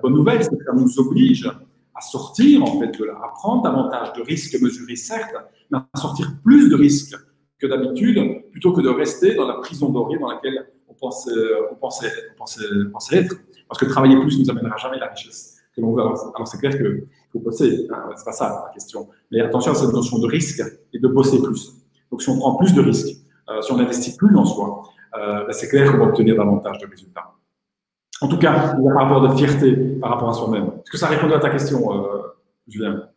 bonne nouvelle, c'est que ça nous oblige à sortir, en fait, à prendre davantage de risques mesurés, certes, mais à sortir plus de risques que d'habitude, plutôt que de rester dans la prison dorée dans laquelle on pensait être. Parce que travailler plus ne nous amènera jamais la richesse que l'on veut. Alors c'est clair qu'il faut bosser, hein, c'est pas ça la question. Mais attention à cette notion de risque et de bosser plus. Donc si on prend plus de risques, si on investit plus en soi, c'est clair qu'on va obtenir davantage de résultats. En tout cas, il y a un rapport de fierté par rapport à soi-même. Est-ce que ça répond à ta question, Julien?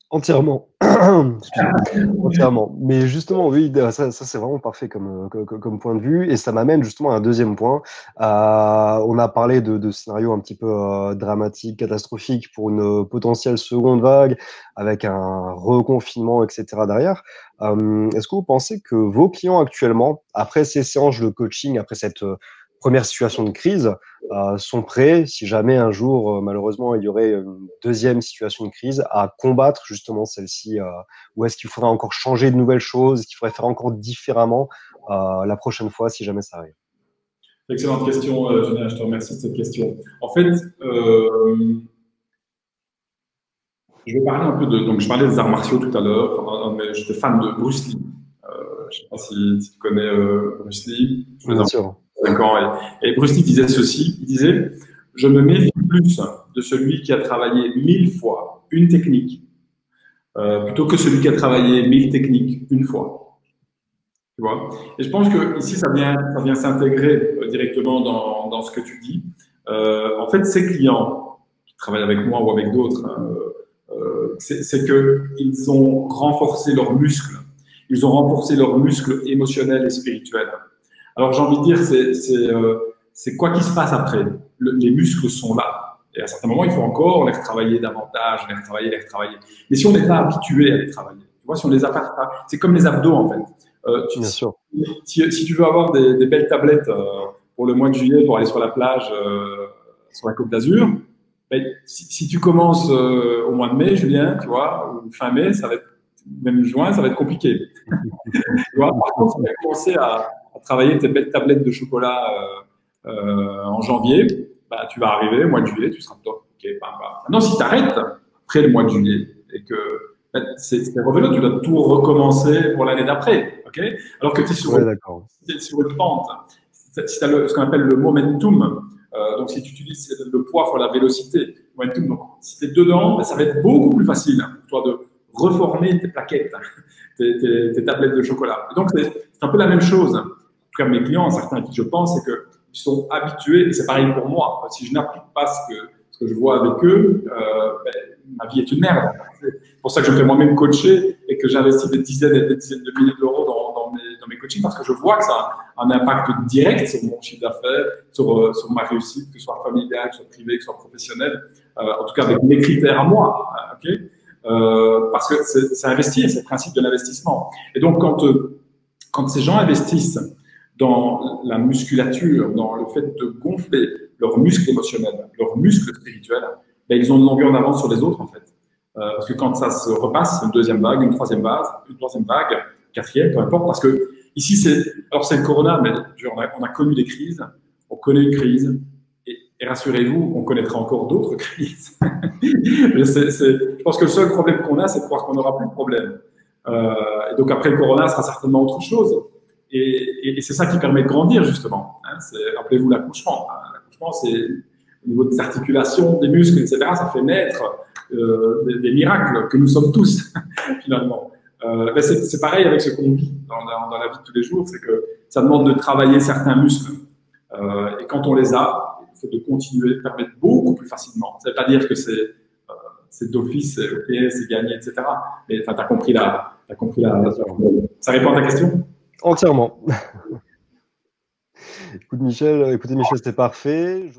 Entièrement. Entièrement. Mais justement, oui, ça c'est vraiment parfait comme point de vue. Et ça m'amène justement à un deuxième point. On a parlé de scénarios un petit peu dramatiques, catastrophiques pour une potentielle seconde vague avec un reconfinement, etc. derrière. Est-ce que vous pensez que vos clients actuellement, après ces séances de coaching, après cette première situation de crise, sont prêts, si jamais un jour, malheureusement, il y aurait une deuxième situation de crise, à combattre justement celle-ci, ou est-ce qu'il faudrait encore changer de nouvelles choses, est-ce qu'il faudrait faire encore différemment la prochaine fois, si jamais ça arrive? Excellente question, Julien, je te remercie de cette question. En fait, je vais parler un peu de… Donc, je parlais des arts martiaux tout à l'heure, mais j'étais fan de Bruce Lee. Je ne sais pas si tu connais Bruce Lee. Bien sûr. 5 ans. Et Bruce Lee disait ceci, il disait « Je me méfie plus de celui qui a travaillé 1000 fois une technique plutôt que celui qui a travaillé 1000 techniques une fois. » Tu vois? Et je pense que ici, ça vient s'intégrer directement dans ce que tu dis. En fait, ces clients qui travaillent avec moi ou avec d'autres, c'est qu'ils ont renforcé leurs muscles. Ils ont renforcé leurs muscles émotionnels et spirituels. Alors, j'ai envie de dire, c'est quoi qui se passe après. Les muscles sont là. Et à certains moments, il faut encore les retravailler davantage, les retravailler. Mais si on n'est pas habitué à les travailler, tu vois, si on les a pas, c'est comme les abdos, en fait. Bien sûr. Si tu veux avoir des belles tablettes pour le mois de juillet, pour aller sur la plage, sur la Côte d'Azur, ben, si tu commences au mois de mai, Julien, tu vois, ou fin mai, ça va être, même juin, ça va être compliqué. Tu vois, par contre, si tu as commencé à travailler tes belles tablettes de chocolat en janvier, bah, tu vas arriver au mois de juillet, tu seras top. Okay, bah, bah. Maintenant, si tu arrêtes après le mois de juillet et que c'est revenu, tu dois tout recommencer pour l'année d'après. Okay, alors que tu es sur une pente. Si tu as ce qu'on appelle le momentum, donc si tu utilises le poids fois la vélocité, momentum, donc si tu es dedans, bah, ça va être beaucoup plus facile pour toi de reformer tes plaquettes, tes tablettes de chocolat. Et donc, c'est un peu la même chose. En tout cas, mes clients, certains à qui je pense, c'est qu'ils sont habitués, et c'est pareil pour moi. Si je n'applique pas ce que je vois avec eux, ben, ma vie est une merde. C'est pour ça que je me fais moi-même coacher et que j'investis des dizaines et des dizaines de milliers d'euros dans mes coachings, parce que je vois que ça a un impact direct sur mon chiffre d'affaires, sur ma réussite, que ce soit familiale, que ce soit privée, que ce soit professionnelle, en tout cas avec mes critères à moi. Okay, parce que c'est investir, c'est le principe de l'investissement. Et donc, quand ces gens investissent dans la musculature, dans le fait de gonfler leurs muscles émotionnels, leurs muscles spirituels, ben, ils ont une longueur d'avance sur les autres, en fait. Parce que quand ça se repasse, une deuxième vague, une troisième vague, quatrième, peu importe, parce que ici, c'est le corona, mais on a connu des crises, on connaît une crise, et rassurez-vous, on connaîtra encore d'autres crises. Je pense que le seul problème qu'on a, c'est de croire qu'on n'aura plus de problème. Et donc après le corona, ce sera certainement autre chose. Et c'est ça qui permet de grandir, justement. Hein, rappelez-vous l'accouchement. L'accouchement, c'est au niveau des articulations, des muscles, etc. Ça fait naître des miracles que nous sommes tous, finalement. C'est pareil avec ce qu'on vit dans la vie de tous les jours, c'est que ça demande de travailler certains muscles. Et quand on les a, il faut de continuer, permettre beaucoup plus facilement. Ça ne veut pas dire que c'est d'office, ok, c'est gagné, etc. Mais tu as compris ça répond à ta question? Entièrement. Écoutez, Michel, c'était parfait.